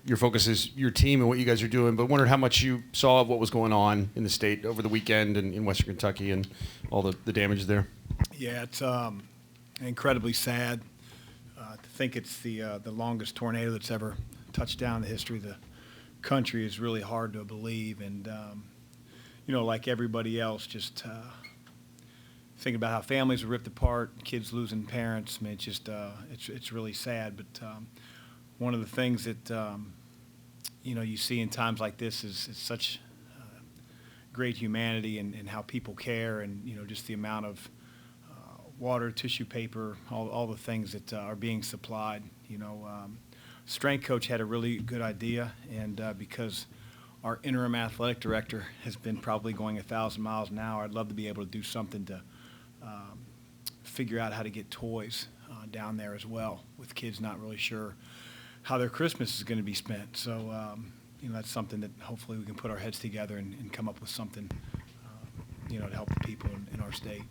your focus is your team and what you guys are doing, but wondered how much you saw of what was going on in the state over the weekend and in Western Kentucky and all the damage there. Yeah, it's incredibly sad to think it's the longest tornado that's ever touched down in the history of the country is really hard to believe. And, like everybody else, just think about how families are ripped apart, kids losing parents. I mean, it's just it's really sad. But one of the things that you see in times like this is such great humanity and how people care, and just the amount of water, tissue paper, all the things that are being supplied. Strength coach had a really good idea, and because our interim athletic director has been probably going 1,000 miles an hour, I'd love to be able to do something to figure out how to get toys down there as well, with kids not really sure how their Christmas is going to be spent. So, that's something that hopefully we can put our heads together and come up with something, to help the people in our state.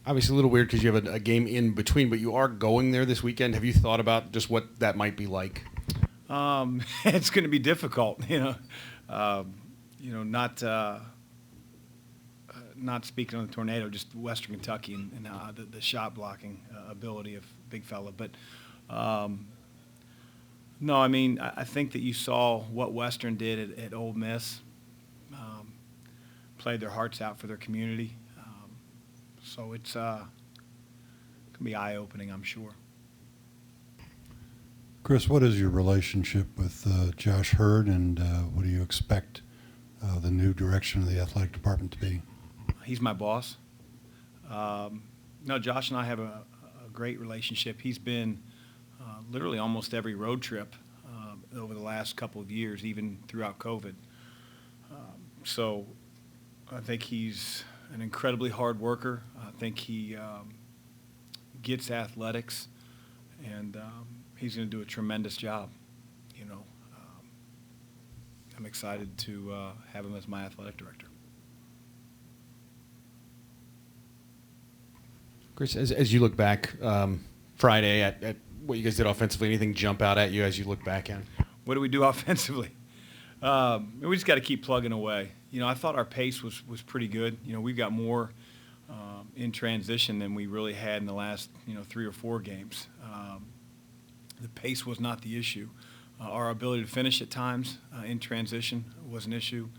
Obviously a little weird because you have a game in between, but you are going there this weekend. Have you thought about just what that might be like? It's going to be difficult, not speaking on the tornado, just Western Kentucky and the shot blocking ability of big fella. But no, I mean, I think that you saw what Western did at Ole Miss, played their hearts out for their community. So it's going to be eye-opening, I'm sure. Chris, what is your relationship with Josh Hurrell, and what do you expect the new direction of the athletic department to be? He's my boss. No, Josh and I have a great relationship. He's been literally almost every road trip over the last couple of years, even throughout COVID. So I think he's an incredibly hard worker. I think he gets athletics, and he's going to do a tremendous job. I'm excited to have him as my athletic director. Chris, as you look back Friday at what you guys did offensively, anything jump out at you as you look back at? What do we do offensively? We just got to keep plugging away. I thought our pace was pretty good. We've got more in transition than we really had in the last 3 or 4 games. The pace was not the issue. Our ability to finish at times in transition was an issue.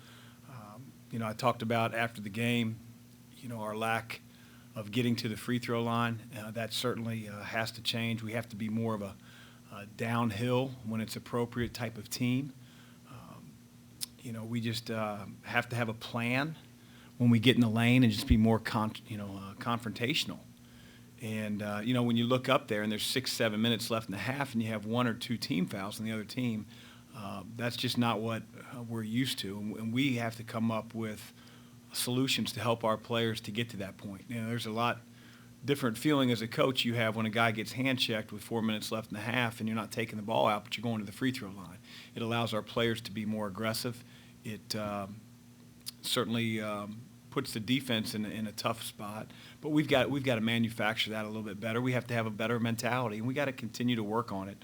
I talked about after the game, our lack of getting to the free throw line. That certainly has to change. We have to be more of a downhill when it's appropriate type of team. We just have to have a plan when we get in the lane and just be more confrontational. And, when you look up there and there's 6-7 minutes left in the half and you have 1 or 2 team fouls on the other team, that's just not what we're used to. And we have to come up with solutions to help our players to get to that point. There's a lot different feeling as a coach you have when a guy gets hand-checked with 4 minutes left in the half and you're not taking the ball out, but you're going to the free throw line. It allows our players to be more aggressive. It certainly puts the defense in a tough spot. But we've got to manufacture that a little bit better. We have to have a better mentality, and we got to continue to work on it.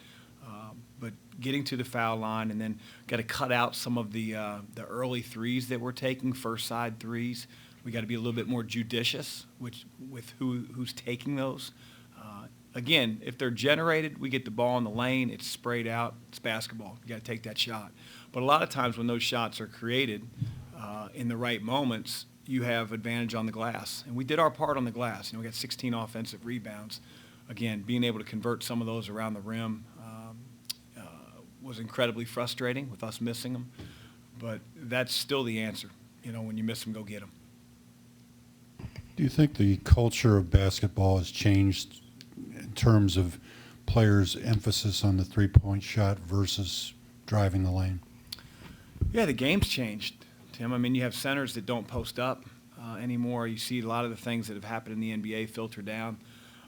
But getting to the foul line, and then got to cut out some of the early threes that we're taking, first side threes. We got to be a little bit more judicious with who's taking those. Again, if they're generated, we get the ball in the lane, it's sprayed out, it's basketball. You got to take that shot. But a lot of times when those shots are created in the right moments, you have advantage on the glass. And we did our part on the glass. We got 16 offensive rebounds. Again, being able to convert some of those around the rim was incredibly frustrating with us missing them. But that's still the answer. When you miss them, go get them. Do you think the culture of basketball has changed in terms of players' emphasis on the three-point shot versus driving the lane? Yeah, the game's changed, Tim. I mean, you have centers that don't post up anymore. You see a lot of the things that have happened in the NBA filter down.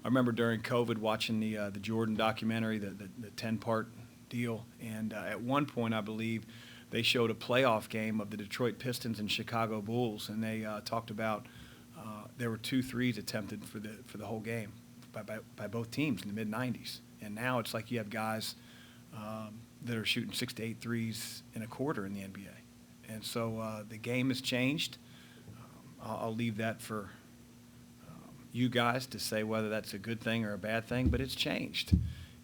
I remember during COVID watching the Jordan documentary, the 10-part deal, and at one point I believe they showed a playoff game of the Detroit Pistons and Chicago Bulls, and they talked about there were 2 threes attempted for the whole game by both teams in the mid-'90s. And now it's like you have guys that are shooting 6 to 8 threes in a quarter in the NBA. And so the game has changed. I'll leave that for you guys to say whether that's a good thing or a bad thing, but it's changed.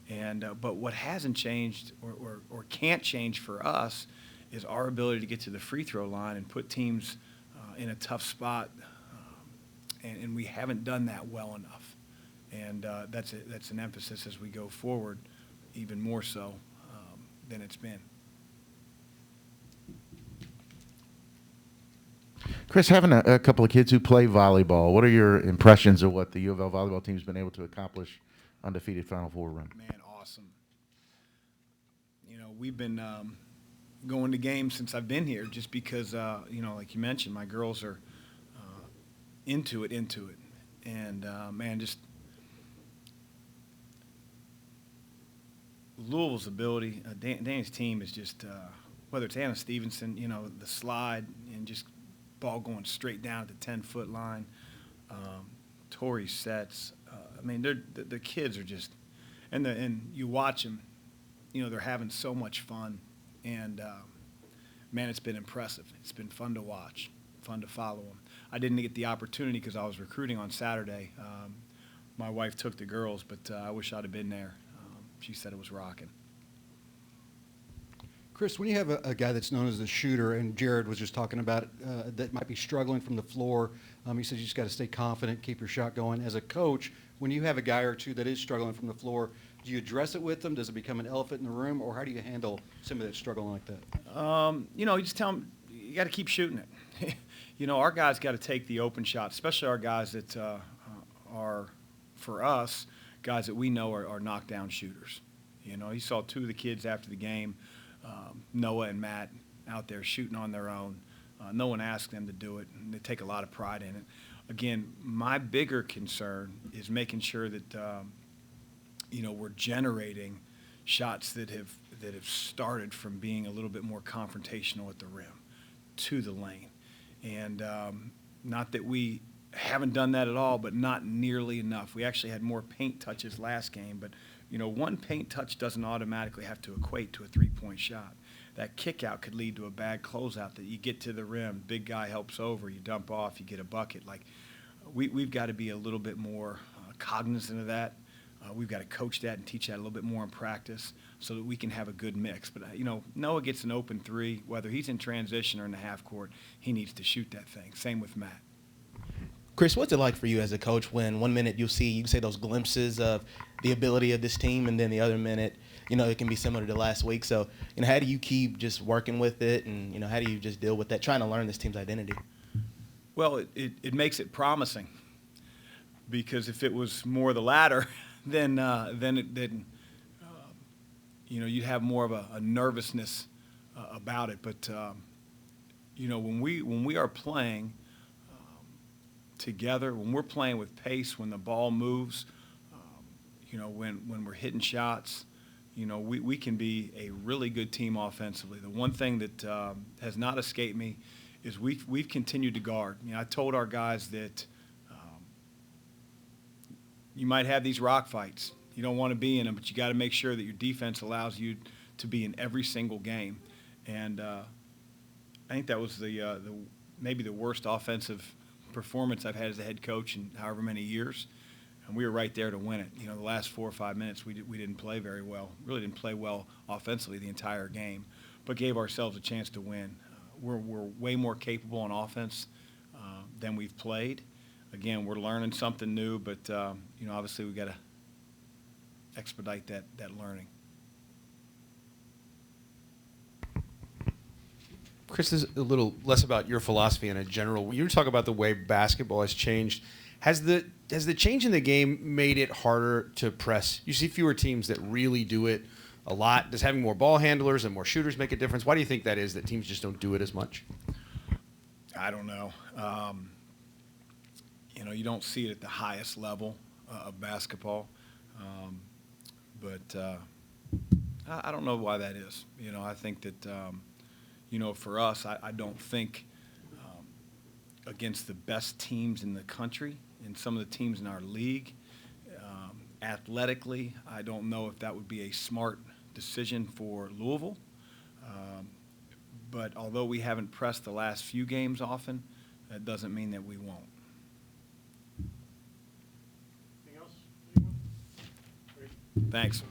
And but what hasn't changed or can't change for us is our ability to get to the free throw line and put teams in a tough spot, and we haven't done that well enough. And that's an emphasis as we go forward, even more so than it's been. Chris, having a couple of kids who play volleyball, what are your impressions of what the UofL volleyball team's been able to accomplish undefeated Final Four run? Man, awesome. You know, we've been going to games since I've been here just because, you know, like you mentioned, my girls are into it. And, man, just Louisville's ability, Danny's team is just, whether it's Anna Stevenson, you know, the slide and just ball going straight down at the 10-foot line, Tori sets. I mean, the kids are just, and you watch them, you know, they're having so much fun, and man, it's been impressive. It's been fun to watch, fun to follow them. I didn't get the opportunity because I was recruiting on Saturday. My wife took the girls, but I wish I'd have been there. She said it was rocking. Chris, when you have a guy that's known as the shooter, and Jared was just talking about that might be struggling from the floor, he says you just got to stay confident, keep your shot going. As a coach, when you have a guy or two that is struggling from the floor, do you address it with them? Does it become an elephant in the room, or how do you handle somebody that's struggling like that? You know, you just tell them you got to keep shooting it. You know, our guys got to take the open shots, especially our guys that are, for us, guys that we know are knockdown shooters. You know, you saw two of the kids after the game, Noah and Matt, out there shooting on their own. No one asked them to do it, and they take a lot of pride in it. Again, my bigger concern is making sure that you know, we're generating shots that have started from being a little bit more confrontational at the rim to the lane. And not that we haven't done that at all, but not nearly enough. We actually had more paint touches last game, but you know, one paint touch doesn't automatically have to equate to a three-point shot. That kick out could lead to a bad closeout that you get to the rim, big guy helps over, you dump off, you get a bucket. Like, we've got to be a little bit more cognizant of that. We've got to coach that and teach that a little bit more in practice so that we can have a good mix. But, you know, Noah gets an open three, whether he's in transition or in the half court, he needs to shoot that thing. Same with Matt. Chris, what's it like for you as a coach when one minute you say those glimpses of the ability of this team, and then the other minute, you know, it can be similar to last week? So, you know, how do you keep just working with it, and, you know, how do you just deal with that, trying to learn this team's identity? Well, it makes it promising, because if it was more the latter, then you know, you'd have more of a nervousness about it. But you know, when we are playing together, when we're playing with pace, when the ball moves, you know, when we're hitting shots, you know, we can be a really good team offensively. The one thing that has not escaped me is we've continued to guard. You know, I told our guys that you might have these rock fights. You don't want to be in them, but you got to make sure that your defense allows you to be in every single game. And I think that was maybe the worst offensive performance I've had as a head coach in however many years. And we were right there to win it. You know, the last 4 or 5 minutes we didn't play very well. Really didn't play well offensively the entire game, but gave ourselves a chance to win. We're way more capable on offense than we've played. Again, we're learning something new, but you know, obviously we've got to expedite that learning. Chris, this is a little less about your philosophy in a general. When you talk about the way basketball has changed, has the change in the game made it harder to press? You see fewer teams that really do it a lot. Does having more ball handlers and more shooters make a difference? Why do you think that is, that teams just don't do it as much? I don't know. You know, you don't see it at the highest level of basketball, but I don't know why that is. You know, I think that you know, for us, I don't think against the best teams in the country and some of the teams in our league, athletically, I don't know if that would be a smart decision for Louisville. But although we haven't pressed the last few games often, that doesn't mean that we won't. Anything else? Anyone? Great. Thanks.